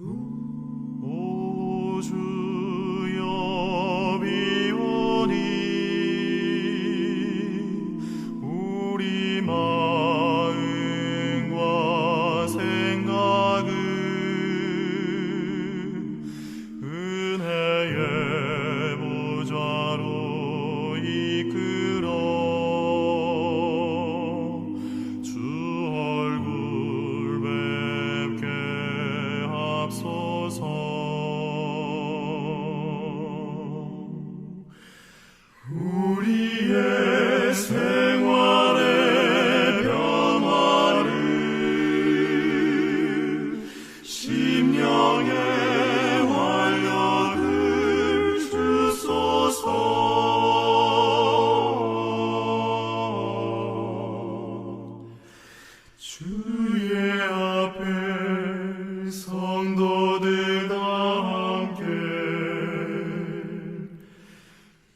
오 주여 비오니 우리 마음과 생각을 은혜의 보좌로 이끌어 주 얼굴 뵙게 하소서. 우리의 생활의 변화를 심령의 활력을 주소서. 주의 앞에 성도들과 함께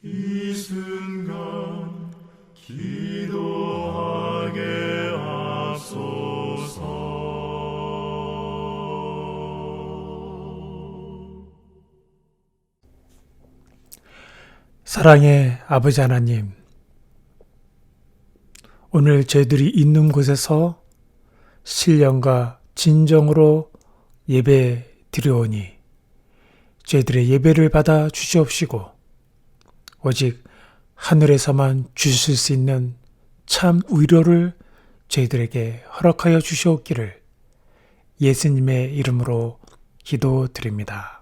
이 순간 기도하게 하소서. 사랑의 아버지 하나님, 오늘 저희들이 있는 곳에서 신령과 진정으로 예배 드려오니 저희들의 예배를 받아 주시옵시고 오직 하늘에서만 주실 수 있는 참 위로를 저희들에게 허락하여 주시옵기를 예수님의 이름으로 기도드립니다.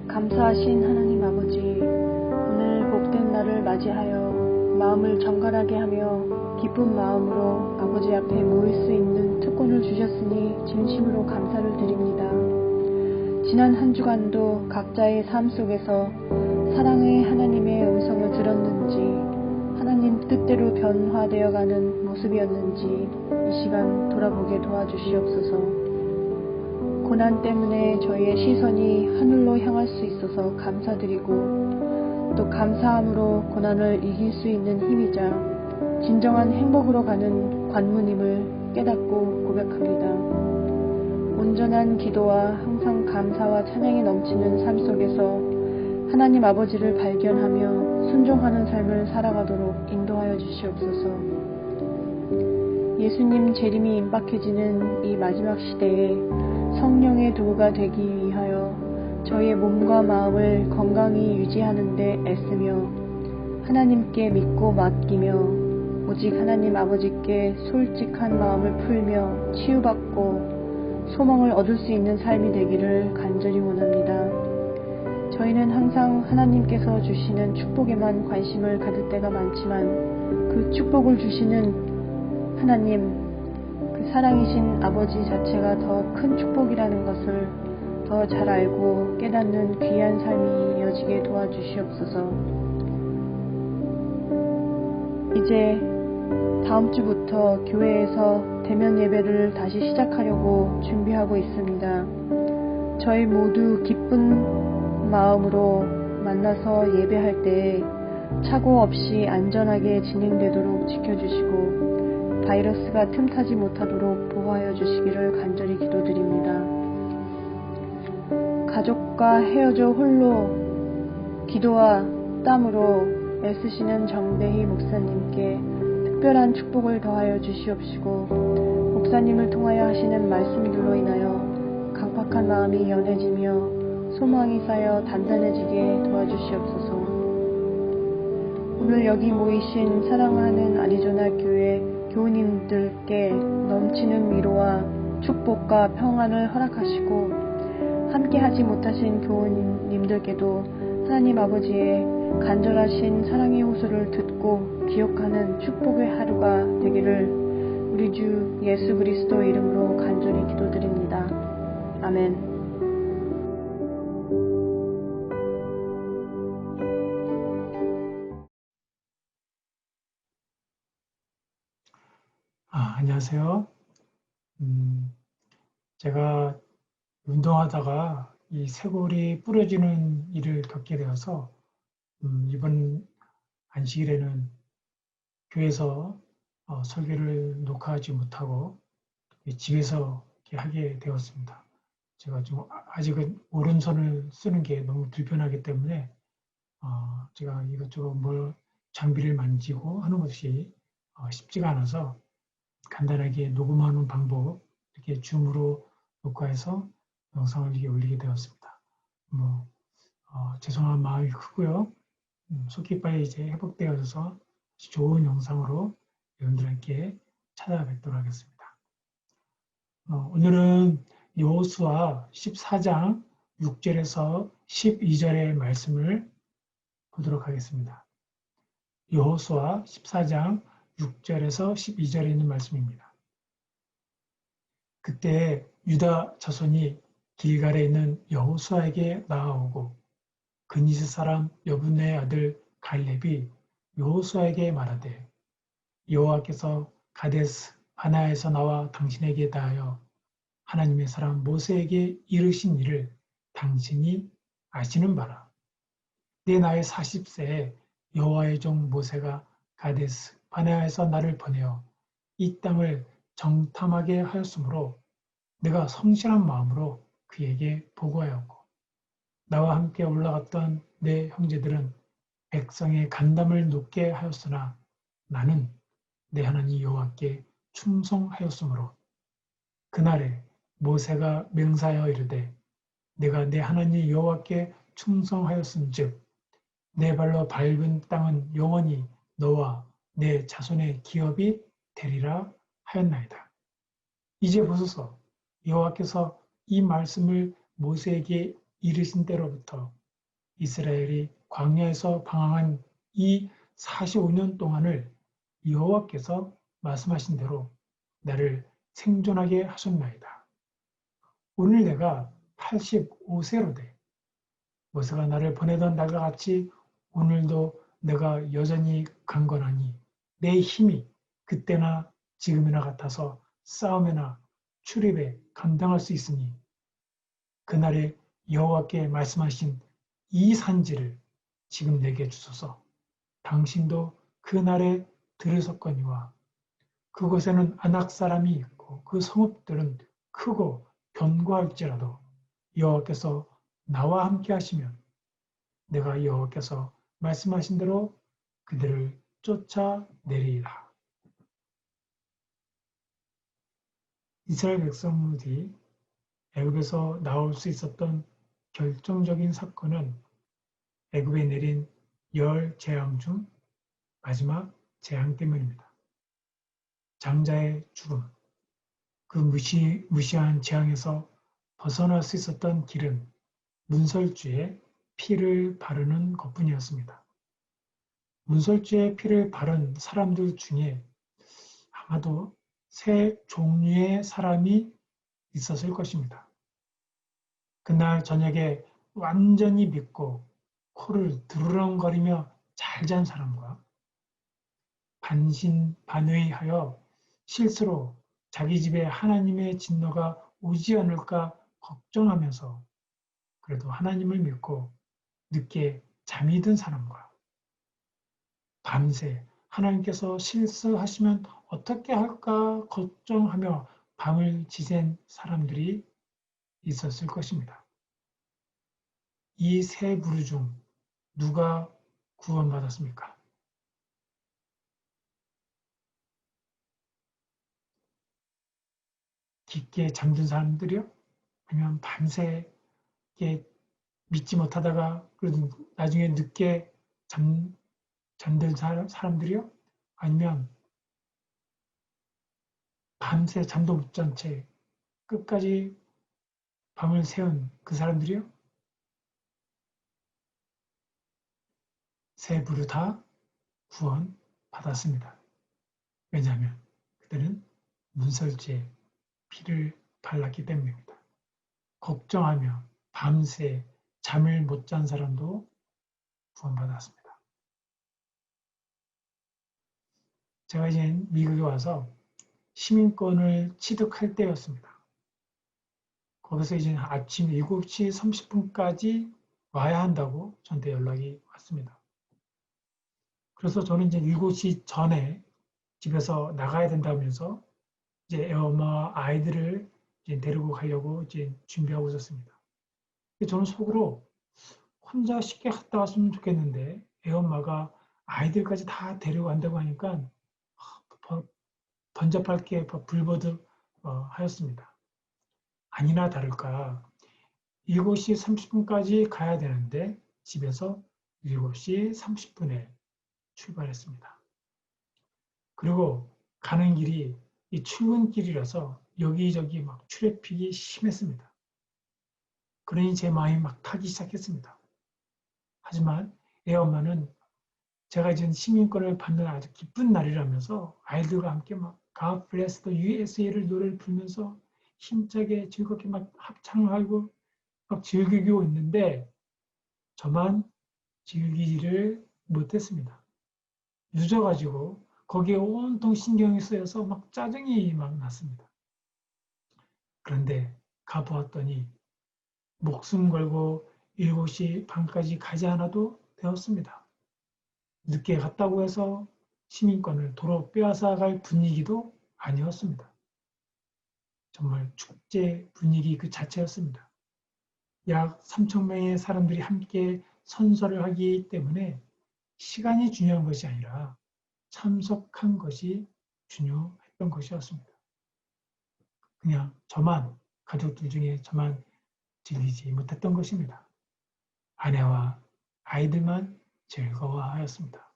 감사하신 하나님 아버지, 오늘 복된 날을 맞이하여 마음을 정갈하게 하며 기쁜 마음으로 아버지 앞에 모일 수 있는 특권을 주셨으니 진심으로 감사를 드립니다. 지난 한 주간도 각자의 삶 속에서 사랑의 하나님의 음성을 들었는지, 하나님 뜻대로 변화되어가는 모습이었는지 이 시간 돌아보게 도와주시옵소서. 고난 때문에 저희의 시선이 하늘로 향할 수 있어서 감사드리고 또 감사함으로 고난을 이길 수 있는 힘이자 진정한 행복으로 가는 관문임을 깨닫고 고백합니다. 온전한 기도와 항상 감사와 찬양이 넘치는 삶 속에서 하나님 아버지를 발견하며 순종하는 삶을 살아가도록 인도하여 주시옵소서. 예수님 재림이 임박해지는 이 마지막 시대에 성령의 도구가 되기 위하여 저희의 몸과 마음을 건강히 유지하는 데 애쓰며 하나님께 믿고 맡기며 오직 하나님 아버지께 솔직한 마음을 풀며 치유받고 소망을 얻을 수 있는 삶이 되기를 간절히 원합니다. 저희는 항상 하나님께서 주시는 축복에만 관심을 가질 때가 많지만 그 축복을 주시는 하나님, 그 사랑이신 아버지 자체가 더 큰 축복이라는 것을 더 잘 알고 깨닫는 귀한 삶이 이어지게 도와주시옵소서. 이제 다음 주부터 교회에서 대면 예배를 다시 시작하려고 준비하고 있습니다. 저희 모두 기쁜 마음으로 만나서 예배할 때 착오 없이 안전하게 진행되도록 지켜주시고 바이러스가 틈타지 못하도록 보호하여 주시기를 간절히 기도드립니다. 가족과 헤어져 홀로 기도와 땀으로 애쓰시는 정대희 목사님께 특별한 축복을 더하여 주시옵시고 목사님을 통하여 하시는 말씀들로 인하여 강팍한 마음이 연해지며 소망이 쌓여 단단해지게 도와주시옵소서. 오늘 여기 모이신 사랑하는 아리조나 교회 교우님들께 넘치는 위로와 축복과 평안을 허락하시고 함께 하지 못하신 교우님들께도 하나님 아버지의 간절하신 사랑의 호소를 듣고 기억하는 축복의 하루가 되기를 우리 주 예수 그리스도 이름으로 간절히 기도드립니다. 아멘. 안녕하세요. 제가 운동하다가 이 쇄골이 부러지는 일을 겪게 되어서 이번 안식일에는 교회에서 설교를 녹화하지 못하고 집에서 이렇게 하게 되었습니다. 제가 좀 아직은 오른손을 쓰는 게 너무 불편하기 때문에 제가 이것저것 장비를 만지고 하는 것이 쉽지가 않아서 간단하게 녹음하는 방법 이렇게 줌으로 녹화해서 영상을 이렇게 올리게 되었습니다. 죄송한 마음이 크고요. 속히 빨리 이제 회복되어서 좋은 영상으로 여러분들께 찾아뵙도록 하겠습니다. 오늘은 여호수아 14장 6절에서 12절의 말씀을 보도록 하겠습니다. 여호수아 14장 6절에서 12절에 있는 말씀입니다. 그때 유다 자손이 길갈에 있는 여호수아에게 나아오고 그니스 사람 여분의 아들 갈렙이 여호수아에게 말하되 여호와께서 가데스 바나에서 나와 당신에게 다하여 하나님의 사람 모세에게 이르신 일을 당신이 아시는 바라. 내 나이 40세에 여호와의 종 모세가 가데스 바네아에서 나를 보내어 이 땅을 정탐하게 하였으므로 내가 성실한 마음으로 그에게 보고하였고 나와 함께 올라갔던 내 형제들은 백성의 간담을 높게 하였으나 나는 내 하나님 여호와께 충성하였으므로 그날에 모세가 맹세하여 이르되 내가 내 하나님 여호와께 충성하였은즉 내 발로 밟은 땅은 영원히 너와 내 자손의 기업이 되리라 하였나이다. 이제 보소서 여호와께서 이 말씀을 모세에게 이르신 때로부터 이스라엘이 광야에서 방황한 이 45년 동안을 여호와께서 말씀하신 대로 나를 생존하게 하셨나이다. 오늘 내가 85세로 돼 모세가 나를 보내던 날과 같이 오늘도 내가 여전히 강건하니 내 힘이 그때나 지금이나 같아서 싸움이나 출입에 감당할 수 있으니 그날에 여호와께 말씀하신 이 산지를 지금 내게 주소서. 당신도 그날에 들으셨거니와 그곳에는 안악 사람이 있고 그 성읍들은 크고 견고할지라도 여호와께서 나와 함께 하시면 내가 여호와께서 말씀하신 대로 그들을 쫓아내리라. 이스라엘 백성들이 애굽에서 나올 수 있었던 결정적인 사건은 애굽에 내린 열 재앙 중 마지막 재앙 때문입니다. 장자의 죽음, 그 무시한 재앙에서 벗어날 수 있었던 길은 문설주에 피를 바르는 것뿐이었습니다. 문설주에 피를 바른 사람들 중에 아마도 세 종류의 사람이 있었을 것입니다. 그날 저녁에 완전히 믿고 코를 드르렁거리며 잘 잔 사람과 반신반의하여 실수로 자기 집에 하나님의 진노가 오지 않을까 걱정하면서 그래도 하나님을 믿고 늦게 잠이 든 사람과 밤새 하나님께서 실수하시면 어떻게 할까 걱정하며 밤을 지샌 사람들이 있었을 것입니다. 이 세 부류 중 누가 구원받았습니까? 깊게 잠든 사람들이요? 아니면 밤새 믿지 못하다가 그래도 나중에 늦게 잠든 사람들이요? 아니면 밤새 잠도 못 잔 채 끝까지 밤을 새운 그 사람들이요? 세 부류 다 구원받았습니다. 왜냐하면 그들은 문설주에 피를 발랐기 때문입니다. 걱정하며 밤새 잠을 못 잔 사람도 구원받았습니다. 제가 이제 미국에 와서 시민권을 취득할 때였습니다. 거기서 이제 아침 7시 30분까지 와야 한다고 저한테 연락이 왔습니다. 그래서 저는 이제 7시 전에 집에서 나가야 된다면서 이제 애엄마 아이들을 이제 데리고 가려고 이제 준비하고 있었습니다. 저는 속으로 혼자 쉽게 갔다 왔으면 좋겠는데 애엄마가 아이들까지 다 데리고 간다고 하니까 번잡할 게 불버듯 하였습니다. 아니나 다를까 7시 30분까지 가야 되는데 집에서 7시 30분에 출발했습니다. 그리고 가는 길이 이 출근길이라서 여기저기 막 트래픽이 심했습니다. 그러니 제 마음이 막 타기 시작했습니다. 하지만 애 엄마는 제가 이제 시민권을 받는 아주 기쁜 날이라면서 아이들과 함께 막 God bless the USA를 노래를 부르면서 힘차게 즐겁게 막 합창을 하고 막 즐기고 있는데 저만 즐기지를 못했습니다. 늦어가지고 거기에 온통 신경이 쓰여서 막 짜증이 막 났습니다. 그런데 가보았더니 목숨 걸고 7시 반까지 가지 않아도 되었습니다. 늦게 갔다고 해서 시민권을 도로 빼앗아갈 분위기도 아니었습니다. 정말 축제 분위기 그 자체였습니다. 약 3,000명의 사람들이 함께 선서를 하기 때문에 시간이 중요한 것이 아니라 참석한 것이 중요했던 것이었습니다. 그냥 저만, 가족들 중에 저만 즐기지 못했던 것입니다. 아내와 아이들만 즐거워하였습니다.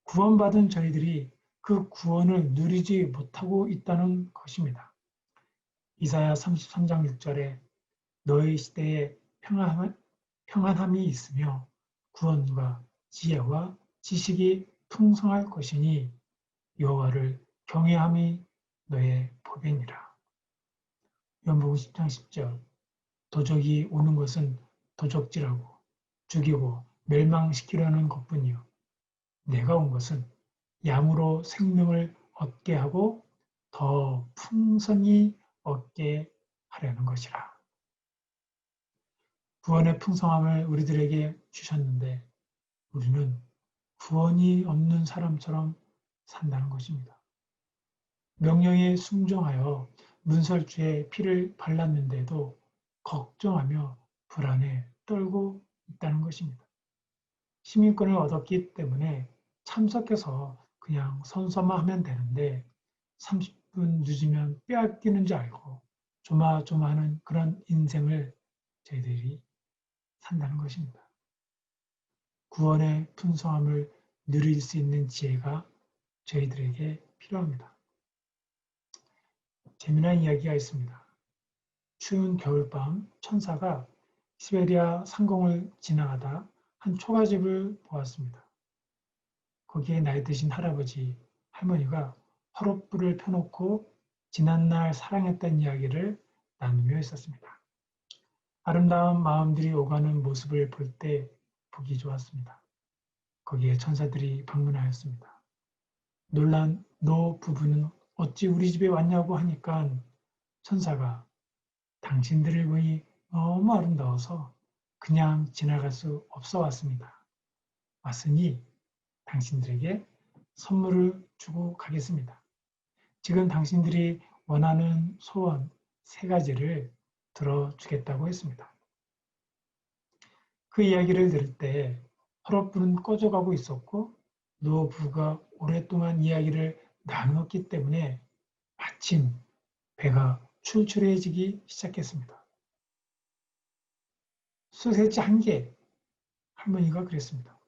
구원받은 저희들이 그 구원을 누리지 못하고 있다는 것입니다. 이사야 33장 6절에 너희 시대에 평안함이 있으며 구원과 지혜와 지식이 풍성할 것이니 여호와를 경외함이 너의 복이니라. 요한복음 10장 10절 도적이 오는 것은 도적질하고 죽이고 멸망시키려는 것뿐이요 내가 온 것은 양으로 생명을 얻게 하고 더 풍성히 얻게 하려는 것이라. 구원의 풍성함을 우리들에게 주셨는데 우리는 구원이 없는 사람처럼 산다는 것입니다. 명령에 순종하여 문설주에 피를 발랐는데도 걱정하며 불안에 떨고 있다는 것입니다. 시민권을 얻었기 때문에 참석해서 그냥 선서만 하면 되는데 30분 늦으면 빼앗기는 줄 알고 조마조마하는 그런 인생을 저희들이 산다는 것입니다. 구원의 풍성함을 누릴 수 있는 지혜가 저희들에게 필요합니다. 재미난 이야기가 있습니다. 추운 겨울밤 천사가 시베리아 상공을 지나가다 한 초가집을 보았습니다. 거기에 나이 드신 할아버지, 할머니가 화롯불을 펴놓고 지난날 사랑했던 이야기를 나누며 있었습니다. 아름다운 마음들이 오가는 모습을 볼 때 보기 좋았습니다. 거기에 천사들이 방문하였습니다. 놀란 노 부부는 어찌 우리 집에 왔냐고 하니까 천사가 당신들을 보니 너무 아름다워서 그냥 지나갈 수 없어 왔습니다. 왔으니 당신들에게 선물을 주고 가겠습니다. 지금 당신들이 원하는 소원 3가지를 들어주겠다고 했습니다. 그 이야기를 들을 때 화롯불은 꺼져가고 있었고 노부부가 오랫동안 이야기를 나누었기 때문에 마침 배가 출출해지기 시작했습니다. 소세지 1개, 할머니가 그랬습니다.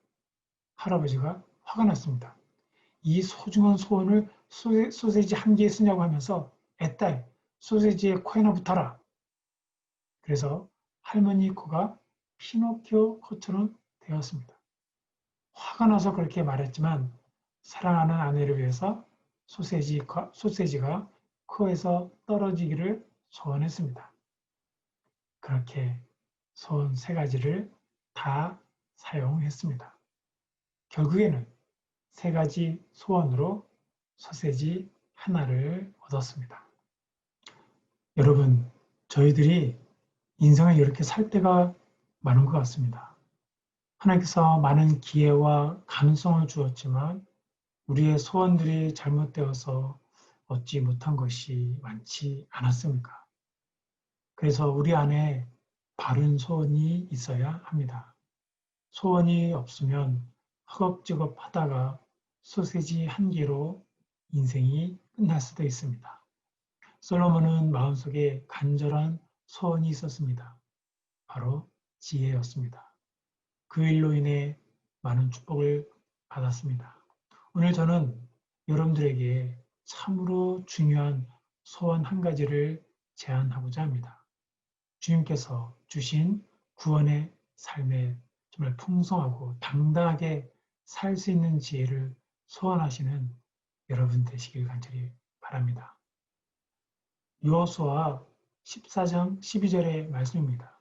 할아버지가 화가 났습니다. 이 소중한 소원을 소세지 1개에 쓰냐고 하면서 애딸 소세지에 코에나 붙어라. 그래서 할머니 코가 피노키오 코처럼 되었습니다. 화가 나서 그렇게 말했지만 사랑하는 아내를 위해서 소세지가 코에서 떨어지기를 소원했습니다. 그렇게 소원 3가지를 다 사용했습니다. 결국에는 3가지 소원으로 소세지 하나를 얻었습니다. 여러분, 저희들이 인생을 이렇게 살 때가 많은 것 같습니다. 하나님께서 많은 기회와 가능성을 주었지만 우리의 소원들이 잘못되어서 얻지 못한 것이 많지 않았습니까? 그래서 우리 안에 바른 소원이 있어야 합니다. 소원이 없으면 허겁지겁 하다가 소세지 1개로 인생이 끝날 수도 있습니다. 솔로몬은 마음속에 간절한 소원이 있었습니다. 바로 지혜였습니다. 그 일로 인해 많은 축복을 받았습니다. 오늘 저는 여러분들에게 참으로 중요한 소원 1가지를 제안하고자 합니다. 주님께서 주신 구원의 삶에 정말 풍성하고 당당하게 살 수 있는 지혜를 소원하시는 여러분 되시길 간절히 바랍니다. 여호수아 14장 12절의 말씀입니다.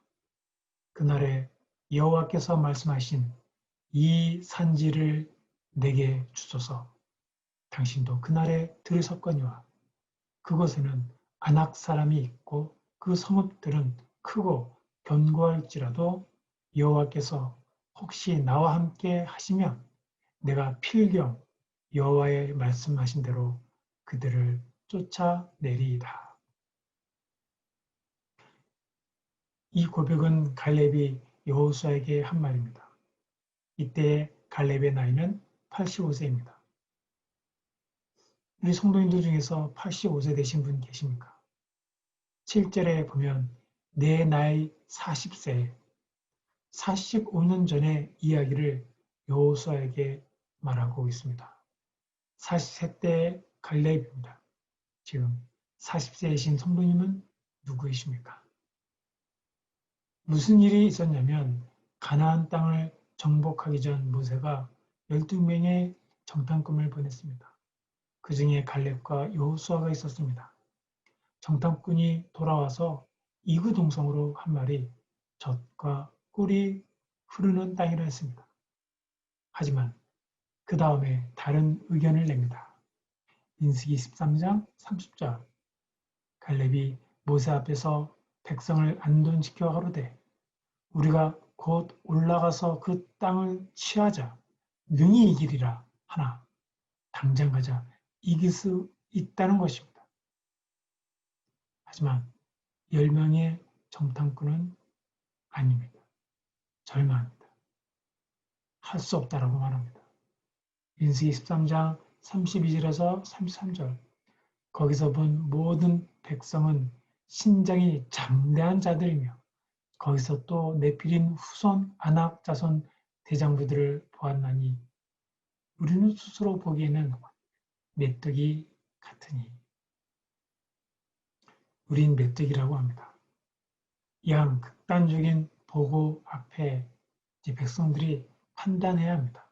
그날에 여호와께서 말씀하신 이 산지를 내게 주소서. 당신도 그날에 들으셨거니와 그곳에는 아낙 사람이 있고 그 성읍들은 크고 견고할지라도 여호와께서 혹시 나와 함께 하시면 내가 필경 여호와의 말씀하신 대로 그들을 쫓아내리이다. 이 고백은 갈렙이 여호수아에게 한 말입니다. 이때 갈렙의 나이는 85세입니다. 우리 성도님들 중에서 85세 되신 분 계십니까? 7절에 보면 내 나이 40세, 45년 전의 이야기를 여호수아에게 말하고 있습니다. 40세 때 갈렙입니다. 지금 40세이신 성도님은 누구이십니까? 무슨 일이 있었냐면 가나안 땅을 정복하기 전 모세가 12명의 정탐꾼을 보냈습니다. 그 중에 갈렙과 여호수아가 있었습니다. 정탐꾼이 돌아와서 이구동성으로 한 말이 젖과 꿀이 흐르는 땅이라 했습니다. 하지만 그 다음에 다른 의견을 냅니다. 민수기 13장 30절 갈렙이 모세 앞에서 백성을 안돈시켜 가로되 우리가 곧 올라가서 그 땅을 취하자 능히 이기리라 하나 당장 가자 이길 수 있다는 것입니다. 하지만 10명의 정탐꾼은 아닙니다. 절망합니다. 할 수 없다라고 말합니다. 민수기 13장 32절에서 33절 거기서 본 모든 백성은 신장이 장대한 자들이며 거기서 또 네피림 후손 아낙 자손 대장부들을 보았나니 우리는 스스로 보기에는 메뚜기 같으니 우린 메뚜기라고 합니다. 이한 극단적인 보고 앞에 백성들이 판단해야 합니다.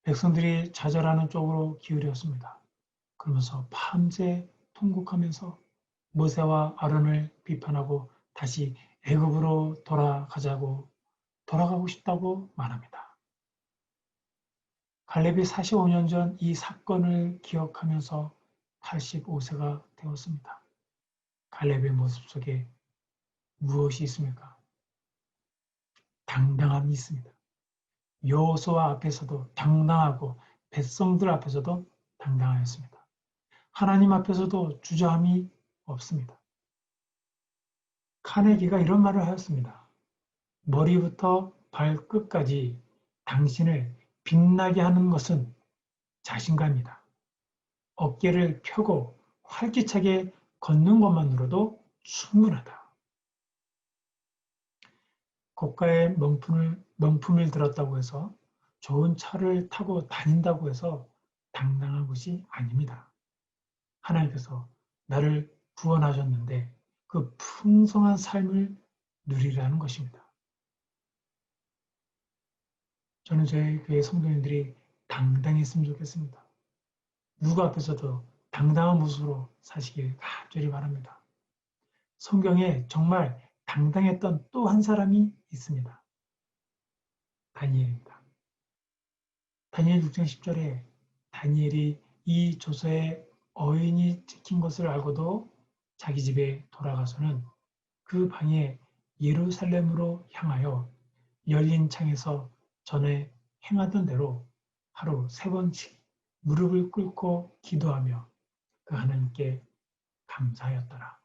백성들이 좌절하는 쪽으로 기울였습니다. 그러면서 밤새 통곡하면서 모세와 아론을 비판하고 다시 애굽으로 돌아가고 싶다고 말합니다. 갈렙이 45년 전 이 사건을 기억하면서 85세가 되었습니다. 갈렙의 모습 속에 무엇이 있습니까? 당당함이 있습니다. 여호수아 앞에서도 당당하고 백성들 앞에서도 당당하였습니다. 하나님 앞에서도 주저함이 없습니다. 카네기가 이런 말을 하였습니다. 머리부터 발끝까지 당신을 빛나게 하는 것은 자신감이다. 어깨를 펴고 활기차게 걷는 것만으로도 충분하다. 고가의 명품을 들었다고 해서 좋은 차를 타고 다닌다고 해서 당당한 것이 아닙니다. 하나님께서 나를 구원하셨는데 그 풍성한 삶을 누리라는 것입니다. 저는 저희 교회 성도님들이 당당했으면 좋겠습니다. 누구 앞에서도 당당한 모습으로 사시길 간절히 바랍니다. 성경에 정말 당당했던 또 한 사람이 있습니다. 다니엘입니다. 다니엘 6장 10절에 다니엘이 이 조서에 어인이 찍힌 것을 알고도 자기 집에 돌아가서는 그 방에 예루살렘으로 향하여 열린 창에서 전에 행하던 대로 하루 3번씩 무릎을 꿇고 기도하며 그 하나님께 감사하였더라.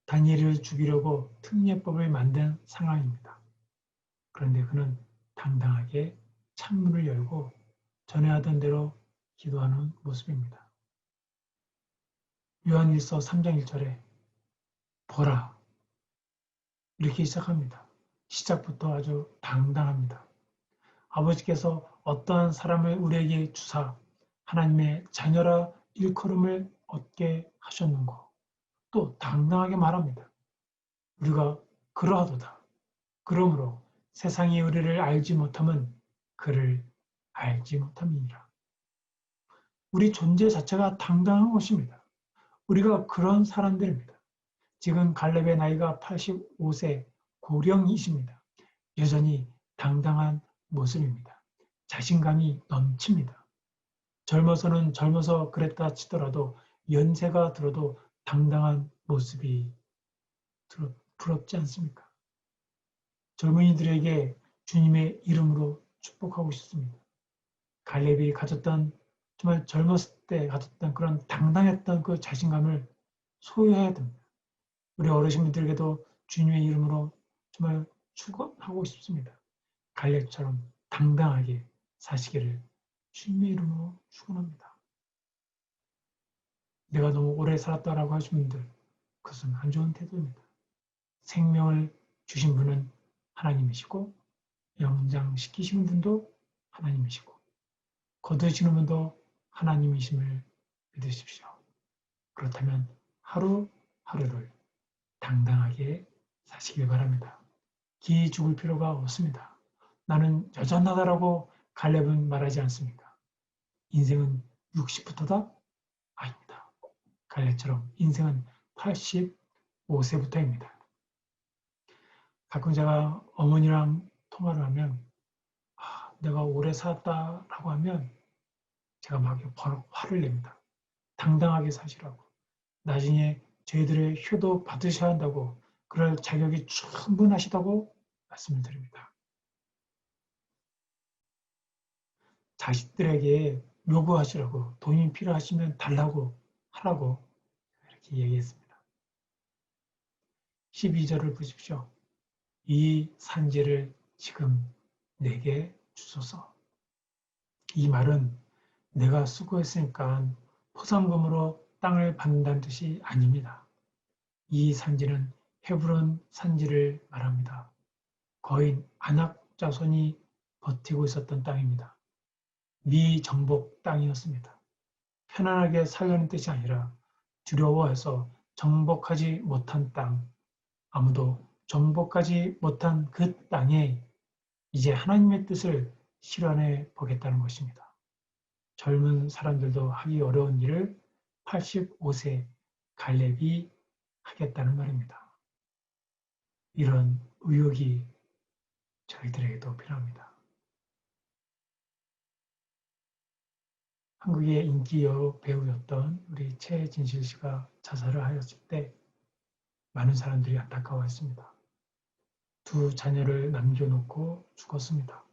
다니엘을 죽이려고 특례법을 만든 상황입니다. 그런데 그는 당당하게 창문을 열고 전에 하던 대로 기도하는 모습입니다. 요한일서 3장 1절에 보라 이렇게 시작합니다. 시작부터 아주 당당합니다. 아버지께서 어떠한 사람을 우리에게 주사 하나님의 자녀라 일컬음을 얻게 하셨는고 또 당당하게 말합니다. 우리가 그러하도다. 그러므로 세상이 우리를 알지 못함은 그를 알지 못함이니라. 우리 존재 자체가 당당한 것입니다. 우리가 그런 사람들입니다. 지금 갈렙의 나이가 85세 고령이십니다. 여전히 당당한 모습입니다. 자신감이 넘칩니다. 젊어서는 젊어서 그랬다 치더라도 연세가 들어도 당당한 모습이 부럽지 않습니까? 젊은이들에게 주님의 이름으로 축복하고 싶습니다. 갈렙이 가졌던 정말 젊었을 때 가졌던 그런 당당했던 그 자신감을 소유해야 됩니다. 우리 어르신분들에게도 주님의 이름으로 정말 축원하고 싶습니다. 갈렙처럼 당당하게 사시기를 주님의 이름으로 축원합니다. 내가 너무 오래 살았다라고 하시는 분들 그것은 안 좋은 태도입니다. 생명을 주신 분은 하나님이시고 영장시키시는 분도 하나님이시고 거두시는 분도 하나님이심을 믿으십시오. 그렇다면 하루하루를 당당하게 사시길 바랍니다. 기 죽을 필요가 없습니다. 나는 여전하다라고 갈렙은 말하지 않습니다. 인생은 60부터다? 아닙니다. 갈렙처럼 인생은 85세부터입니다. 가끔 제가 어머니랑 통화를 하면 내가 오래 살았다라고 하면 제가 막 바로 화를 냅니다. 당당하게 사시라고. 나중에 저희들의 효도 받으셔야 한다고, 그럴 자격이 충분하시다고 말씀을 드립니다. 자식들에게 요구하시라고, 돈이 필요하시면 달라고 하라고 이렇게 얘기했습니다. 12절을 보십시오. 이 산지를 지금 내게 주소서. 이 말은 내가 수고했으니까 포상금으로 땅을 받는다는 뜻이 아닙니다. 이 산지는 헤브론 산지를 말합니다. 거인 아낙 자손이 버티고 있었던 땅입니다. 미정복 땅이었습니다. 편안하게 살려는 뜻이 아니라 두려워해서 정복하지 못한 땅, 아무도 정복하지 못한 그 땅에 이제 하나님의 뜻을 실현해 보겠다는 것입니다. 젊은 사람들도 하기 어려운 일을 85세 갈렙이 하겠다는 말입니다. 이런 의욕이 저희들에게도 필요합니다. 한국의 인기 여우 배우였던 우리 최진실 씨가 자살을 하였을 때 많은 사람들이 안타까워했습니다. 2 자녀를 남겨놓고 죽었습니다.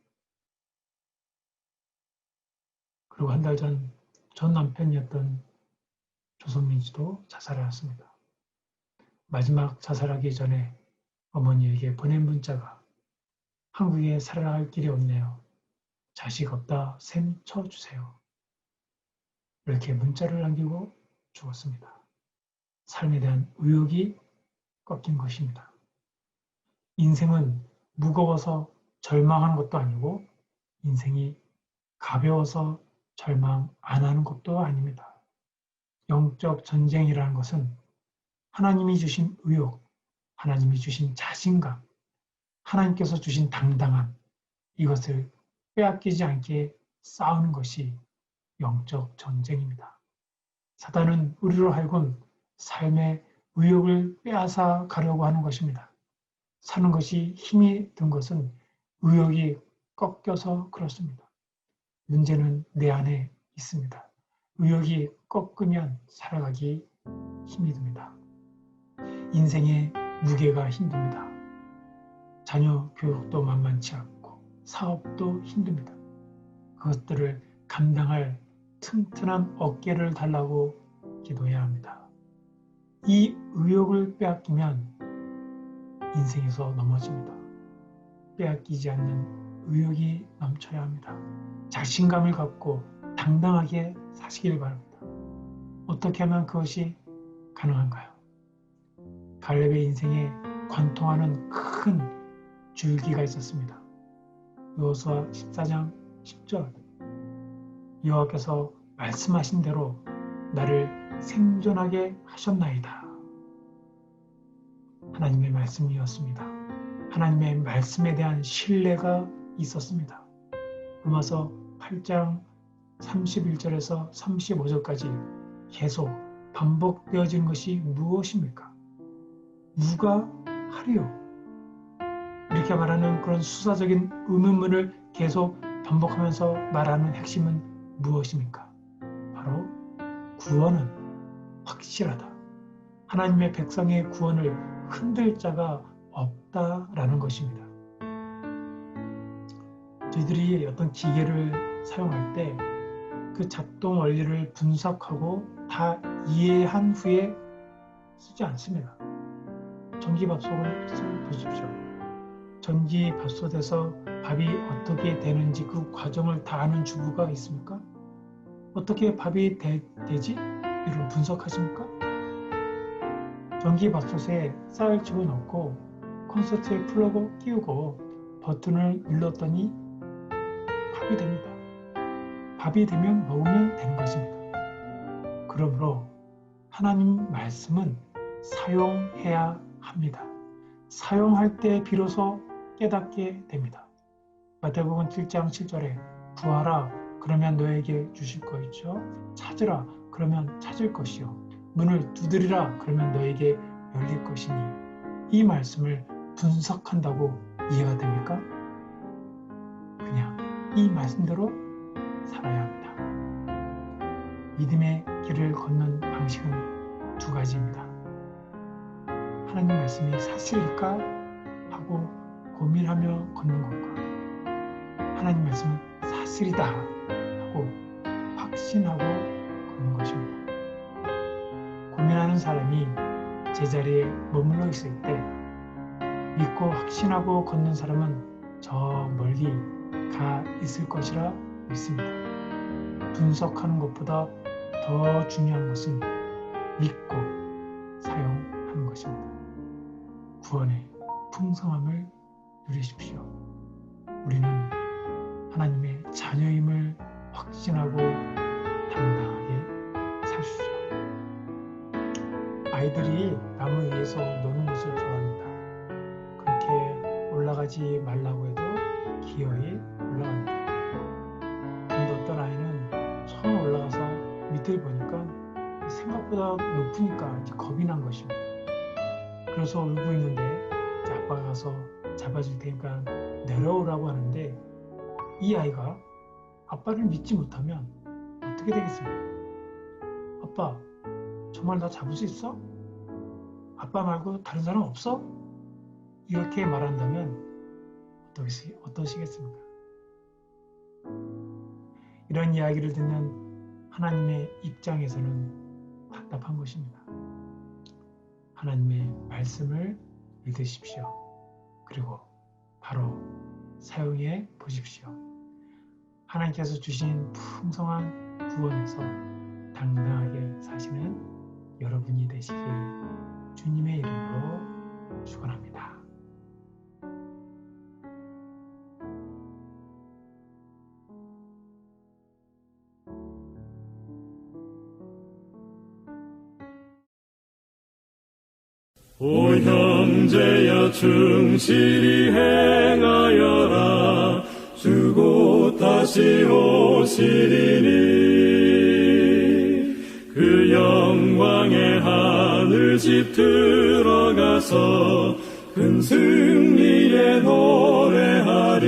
그리고 한 달 전 남편이었던 조선민 씨도 자살하였습니다. 마지막 자살하기 전에 어머니에게 보낸 문자가 한국에 살아갈 길이 없네요. 자식 없다 셈 쳐주세요. 이렇게 문자를 남기고 죽었습니다. 삶에 대한 의욕이 꺾인 것입니다. 인생은 무거워서 절망하는 것도 아니고 인생이 가벼워서 절망 안 하는 것도 아닙니다. 영적 전쟁이라는 것은 하나님이 주신 의욕, 하나님이 주신 자신감, 하나님께서 주신 당당함, 이것을 빼앗기지 않게 싸우는 것이 영적 전쟁입니다. 사단은 우리로 하여금 삶의 의욕을 빼앗아 가려고 하는 것입니다. 사는 것이 힘이 든 것은 의욕이 꺾여서 그렇습니다. 문제는 내 안에 있습니다. 의욕이 꺾으면 살아가기 힘이 듭니다. 인생의 무게가 힘듭니다. 자녀 교육도 만만치 않고 사업도 힘듭니다. 그것들을 감당할 튼튼한 어깨를 달라고 기도해야 합니다. 이 의욕을 빼앗기면 인생에서 넘어집니다. 빼앗기지 않는 의욕이 넘쳐야 합니다. 자신감을 갖고 당당하게 사시길 바랍니다. 어떻게 하면 그것이 가능한가요? 갈렙의 인생에 관통하는 큰 줄기가 있었습니다. 여호수아 14장 10절 여호와께서 말씀하신 대로 나를 생존하게 하셨나이다. 하나님의 말씀이었습니다. 하나님의 말씀에 대한 신뢰가 있었습니다. 로마서 8장 31절에서 35절까지 계속 반복되어진 것이 무엇입니까? 누가 하리요? 이렇게 말하는 그런 수사적인 의문문을 계속 반복하면서 말하는 핵심은 무엇입니까? 바로 구원은 확실하다. 하나님의 백성의 구원을 흔들 자가 없다라는 것입니다. 저희들이 어떤 기계를 사용할 때 그 작동 원리를 분석하고 다 이해한 후에 쓰지 않습니다. 전기밥솥을 보십시오. 전기밥솥에서 밥이 어떻게 되는지 그 과정을 다 아는 주부가 있습니까? 어떻게 밥이 되지? 이런 분석하십니까? 전기밥솥에 쌀을 집어넣고 콘센트에 플러그 끼우고 버튼을 눌렀더니 밥이 됩니다. 밥이 되면 먹으면 되는 것입니다. 그러므로 하나님 말씀은 사용해야 합니다. 사용할 때 비로소 깨닫게 됩니다. 마태복음 7장 7절에 구하라 그러면 너에게 주실 것이죠. 찾으라 그러면 찾을 것이요. 문을 두드리라 그러면 너에게 열릴 것이니 이 말씀을 분석한다고 이해가 됩니까? 그냥 이 말씀대로 살아야 합니다. 믿음의 길을 걷는 방식은 두 가지입니다. 하나님 말씀이 사실일까 하고 고민하며 걷는 것과 하나님 말씀은 사실이다 하고 확신하고 걷는 것입니다. 고민하는 사람이 제자리에 머물러 있을 때 믿고 확신하고 걷는 사람은 저 멀리 가 있을 것이라 믿습니다. 분석하는 것보다 더 중요한 것은 믿고 사용하는 것입니다. 구원의 풍성함을 누리십시오. 우리는 하나님의 자녀임을 확신하고 당당하게 사십시오. 아이들이 나무 위에서 노는 것을 좋아합니다. 그렇게 올라가지 말라고 해도 기어이 올라갑니다. 그런데 어떤 아이는 처음 올라가서 밑을 보니까 생각보다 높으니까 겁이 난 것입니다. 그래서 울고 있는데 아빠가 가서 잡아줄 테니까 내려오라고 하는데 이 아이가 아빠를 믿지 못하면 어떻게 되겠습니까? 아빠, 정말 나 잡을 수 있어? 아빠 말고 다른 사람 없어? 이렇게 말한다면 어떠시겠습니까? 이런 이야기를 듣는 하나님의 입장에서는 답답한 것입니다. 하나님의 말씀을 믿으십시오. 그리고 바로 사용해 보십시오. 하나님께서 주신 풍성한 구원에서 당당하게 사시는 여러분이 되시길 주님의 이름으로 축원합니다. 오 형제여 충실히 행하여라 주 곧 다시 오시리니 그 영광의 하늘집 들어가서 큰 승리에 노래하리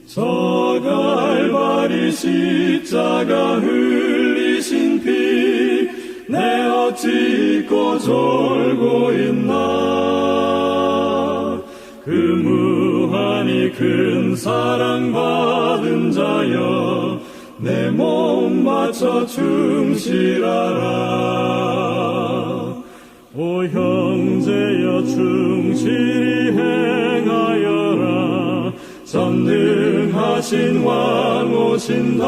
저 갈바리 십자가 흘리신 피 내 어찌 잊고 졸고 있나 그 무한히 큰 사랑 받은 자여 내 몸 바쳐 충실하라 오 형제여 충실히 행하여라 전능하신 왕 오신다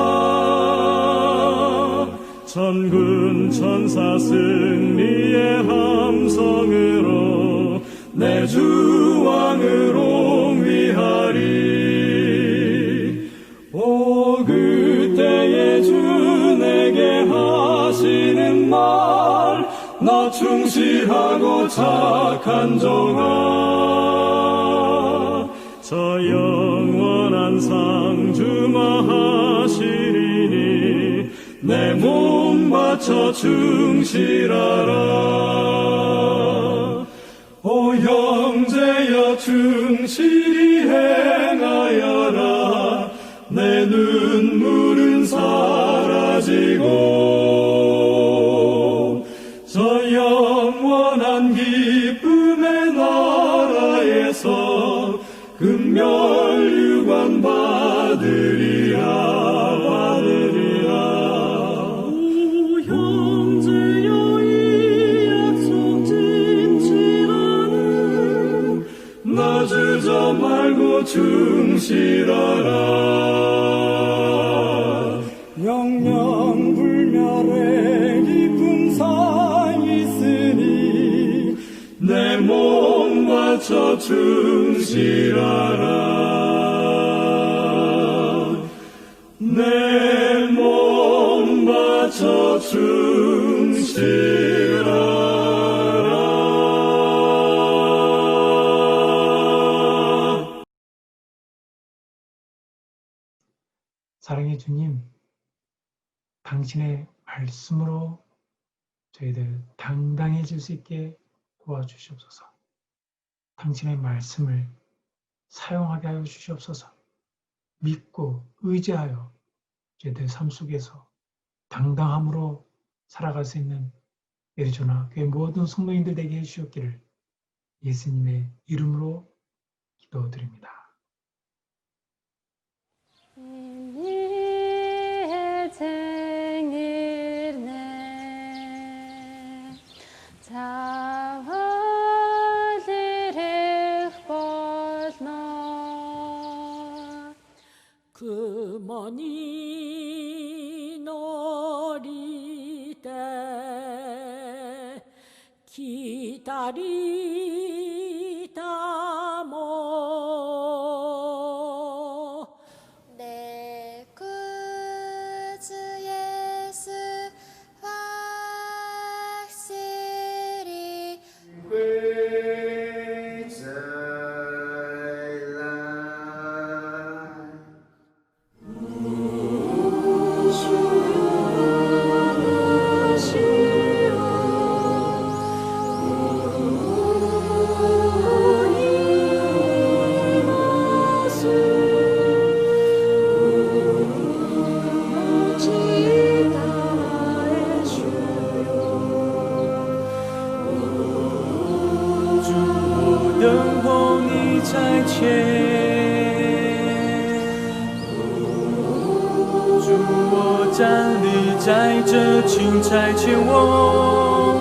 천군 천사 승리의 함성으로 내 주 왕으로 위하리 오 그때에 주 내게 하시는 말 나 충실하고 착한 종아 저 영원한 상 주마하시리니 내 몸 바쳐 충실하라 오 형제여 충실히 행하여라 내 눈물은 사라지고 저 영원한 기쁨의 나라에서 금멸유관 받으리라 오 형제여 이 약속 진실하는 나 주저 말고 충실하라 영영불멸의 깊은 상 있으니 내 몸 바쳐 충실하라 내 몸 바쳐 충실하라 사랑의 주님, 당신의 말씀으로 저희들 당당해질 수 있게 도와주시옵소서. 당신의 말씀을 사용하게 하여 주시옵소서. 믿고 의지하여 저희들 삶 속에서 당당함으로 살아갈 수 있는 에리조나 교회 모든 성도인들 되게 해주셨기를 예수님의 이름으로 기도드립니다. 그만이 너리때 기다리다 모 내 구주 예수 확실히主，我站立在这青菜前，我